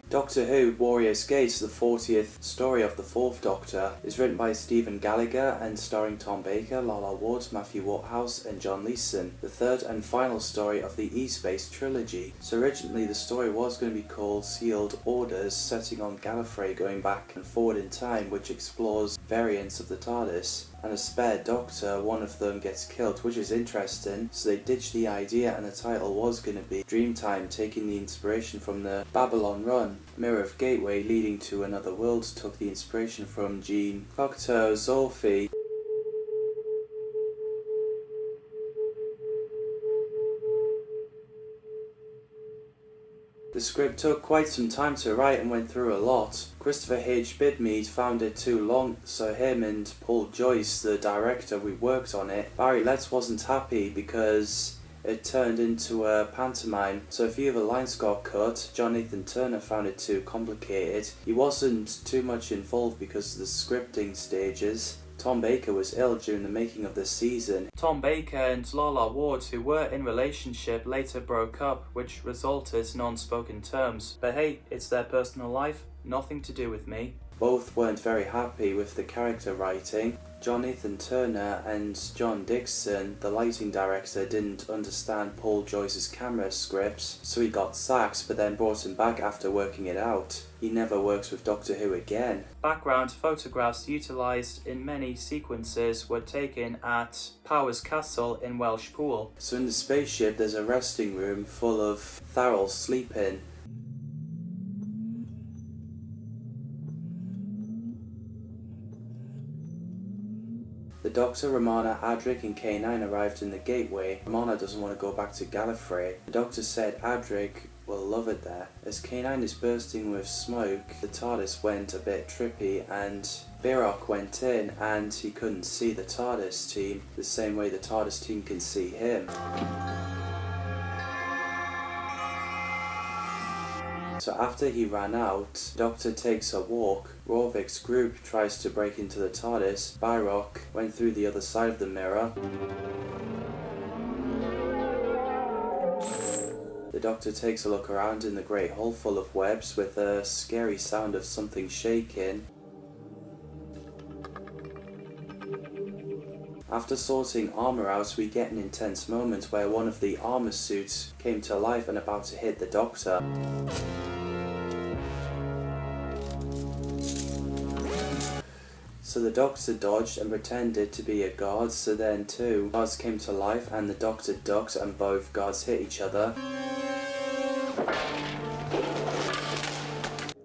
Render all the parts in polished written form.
Doctor Who Warrior's Gate, the 40th story of the 4th Doctor, is written by Stephen Gallagher and starring Tom Baker, Lala Ward, Matthew Waterhouse and John Leeson, the third and final story of the E-Space trilogy. So originally the story was going to be called Sealed Orders, setting on Gallifrey going back and forward in time, which explores variants of the TARDIS. And a spare Doctor, one of them gets killed, which is interesting, so they ditched the idea and the title was going to be Dreamtime, taking the inspiration from the Babylon Run. Mirror of Gateway leading to Another World took the inspiration from Jean Cocteau Zolfi. The script took quite some time to write and went through a lot. Christopher H. Bidmead found it too long, so him and Paul Joyce, the director who worked on it, Barry Letts wasn't happy because it turned into a pantomime, so a few of the lines got cut. John Nathan Turner found it too complicated. He wasn't too much involved because of the scripting stages. Tom Baker was ill during the making of this season. Tom Baker and Lala Ward, who were in relationship, later broke up, which resulted in unspoken terms. But hey, it's their personal life, nothing to do with me. Both weren't very happy with the character writing. John Nathan Turner and John Dixon, the lighting director, didn't understand Paul Joyce's camera scripts, so he got sacked but then brought him back after working it out. He never works with Doctor Who again. Background photographs utilised in many sequences were taken at Powers Castle in Welshpool. So in the spaceship there's a resting room full of Tharrell sleeping. The Doctor, Romana, Adric and K9 arrived in the gateway. Romana doesn't want to go back to Gallifrey. The Doctor said Adric will love it there. As K9 is bursting with smoke, the TARDIS went a bit trippy and Birok went in and he couldn't see the TARDIS team the same way the TARDIS team can see him. So after he ran out, the Doctor takes a walk. Rorvik's group tries to break into the TARDIS. Birok went through the other side of the mirror. The Doctor takes a look around in the Great Hall full of webs with a scary sound of something shaking. After sorting armour out, we get an intense moment where one of the armour suits came to life and about to hit the Doctor. So the Doctor dodged and pretended to be a guard, so then two guards came to life and the Doctor ducked and both guards hit each other.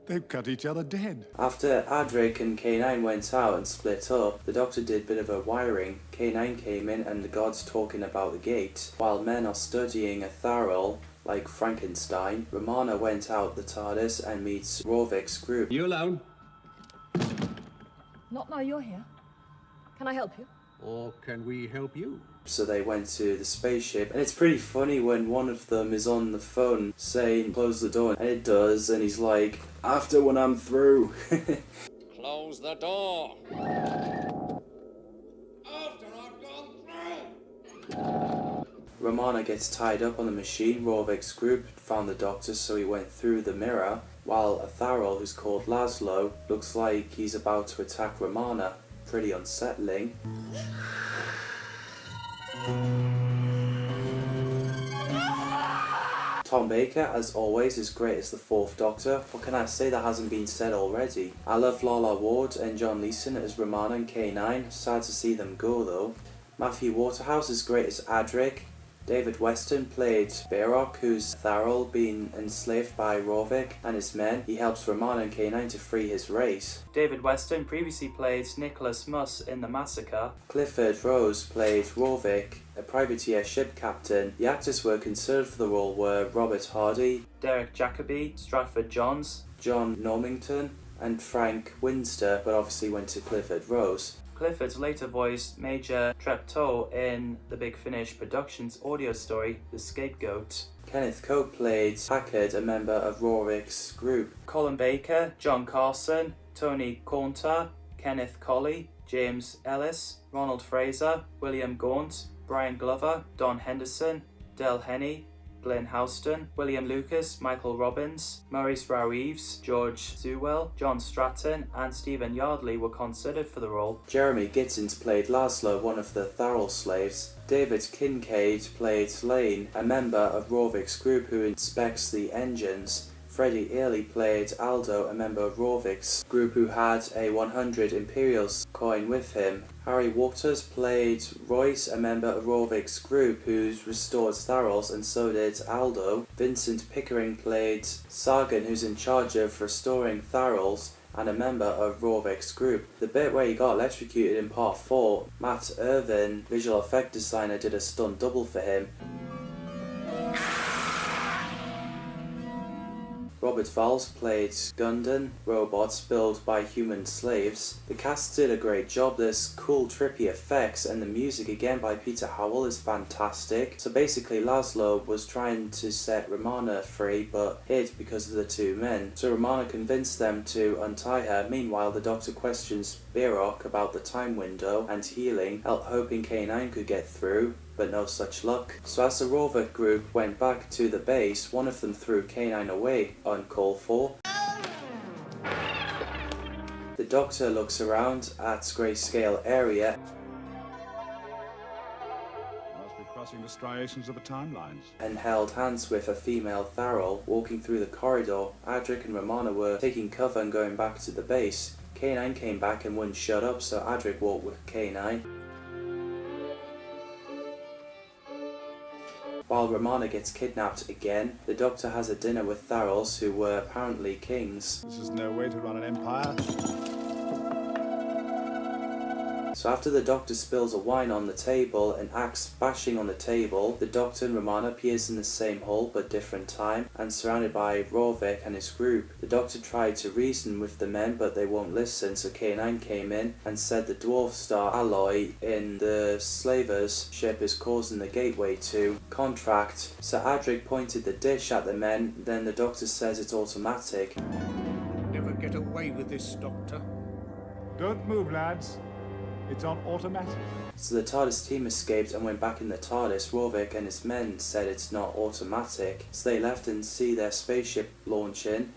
They've cut each other dead. After Adric and K9 went out and split up, the Doctor did a bit of a wiring. K9 came in and the guards talking about the gate. While men are studying a Tharrell, like Frankenstein, Romana went out the TARDIS and meets Rorvik's group. You alone? Not now you're here. Can I help you? Or can we help you? So they went to the spaceship, and it's pretty funny when one of them is on the phone saying close the door, and it does, and he's like, after when I'm through. Close the door. After I've gone through. Romana gets tied up on the machine. Rorvik's group found the Doctor, so he went through the mirror, while a Tharrell who's called Laszlo looks like he's about to attack Romana. Pretty unsettling. Tom Baker, as always, is great as the 4th Doctor. What can I say that hasn't been said already? I love Lala Ward and John Leeson as Romana and K9. Sad to see them go though. Matthew Waterhouse is great as Adric. David Weston played Birok, who's Tharrell, being enslaved by Rorvik and his men. He helps Romana and K9 to free his race. David Weston previously played Nicholas Muss in The Massacre. Clifford Rose played Rorvik, a privateer ship captain. The actors were considered for the role were Robert Hardy, Derek Jacobi, Stratford Johns, John Normington and Frank Winster, but obviously went to Clifford Rose. Clifford later voiced Major Treptow in the Big Finish Productions audio story, The Scapegoat. Kenneth Cope played Packard, a member of Rorvik's group. Colin Baker, John Carson, Tony Cornter, Kenneth Colley, James Ellis, Ronald Fraser, William Gaunt, Brian Glover, Don Henderson, Del Henney, Glenn Houston, William Lucas, Michael Robbins, Maurice Reeves, George Sewell, John Stratton, and Stephen Yardley were considered for the role. Jeremy Gittins played Laszlo, one of the Tharol slaves. David Kincaid played Lane, a member of Rorvik's group who inspects the engines. Freddie Early played Aldo, a member of Rorvik's group who had a 100 Imperials coin with him. Harry Waters played Royce, a member of Rorvik's group who's restored Tharos, and so did Aldo. Vincent Pickering played Sargon, who's in charge of restoring Tharos and a member of Rorvik's group. The bit where he got electrocuted in part 4, Matt Irvin, visual effect designer, did a stunt double for him. Robert Valls played Gundam, robots built by human slaves. The cast did a great job. There's cool trippy effects, and the music again by Peter Howell is fantastic. So basically Laszlo was trying to set Romana free but hid because of the two men. So Romana convinced them to untie her. Meanwhile the Doctor questions Birok about the time window and healing, hoping K9 could get through, but no such luck. So as the Rorvik group went back to the base, one of them threw K9 away, uncalled for. The Doctor looks around at grayscale area Must be crossing the striations of the timelines. and held hands with a female Tharol walking through the corridor. Adric and Romana were taking cover and going back to the base. K9 came back and wouldn't shut up, so Adric walked with K9. While Romana gets kidnapped again, the Doctor has a dinner with Tharos, who were apparently kings. This is no way to run an empire. So after the Doctor spills a wine on the table and acts bashing on the table, the Doctor and Romana appears in the same hall but different time and surrounded by Rorvik and his group. The Doctor tried to reason with the men but they won't listen, so K9 came in and said the dwarf star alloy in the slavers ship is causing the gateway to contract. So Adric pointed the dish at the men, then the Doctor says it's automatic. Never get away with this, Doctor. Don't move, lads. It's on automatic. So the TARDIS team escaped and went back in the TARDIS. Rorvik and his men said it's not automatic, so they left and see their spaceship launch in.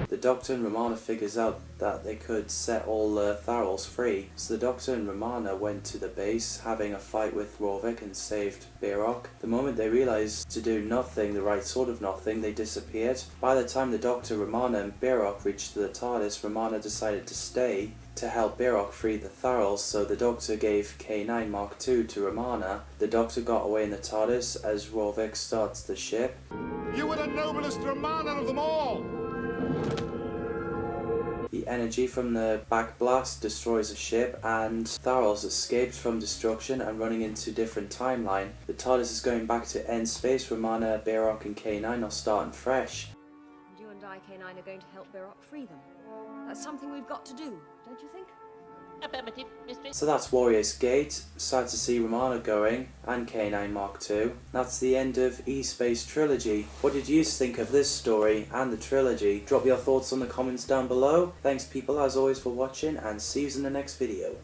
The Doctor and Romana figures out that they could set all the Tharols free, so the Doctor and Romana went to the base, having a fight with Rorvik and saved Birok. The moment they realised to do nothing, the right sort of nothing, they disappeared. By the time the Doctor, Romana and Birok reached the TARDIS, Romana decided to stay to help Birok free the Tharols, so the Doctor gave K9 Mark II to Romana. The Doctor got away in the TARDIS as Rorvik starts the ship. You were the noblest Romana of them all! The energy from the backblast destroys a ship, and Tharos escaped from destruction and running into different timeline. The TARDIS is going back to end space. Romana, Birok and K9 are starting fresh. And you and I, K9, are going to help Birok free them. That's something we've got to do, don't you think? Affirmative, mistress. So that's Warrior's Gate. Sad to see Romana going, and K9 Mark II. That's the end of E-Space Trilogy. What did you think of this story and the trilogy? Drop your thoughts on the comments down below. Thanks people as always for watching, and see you in the next video.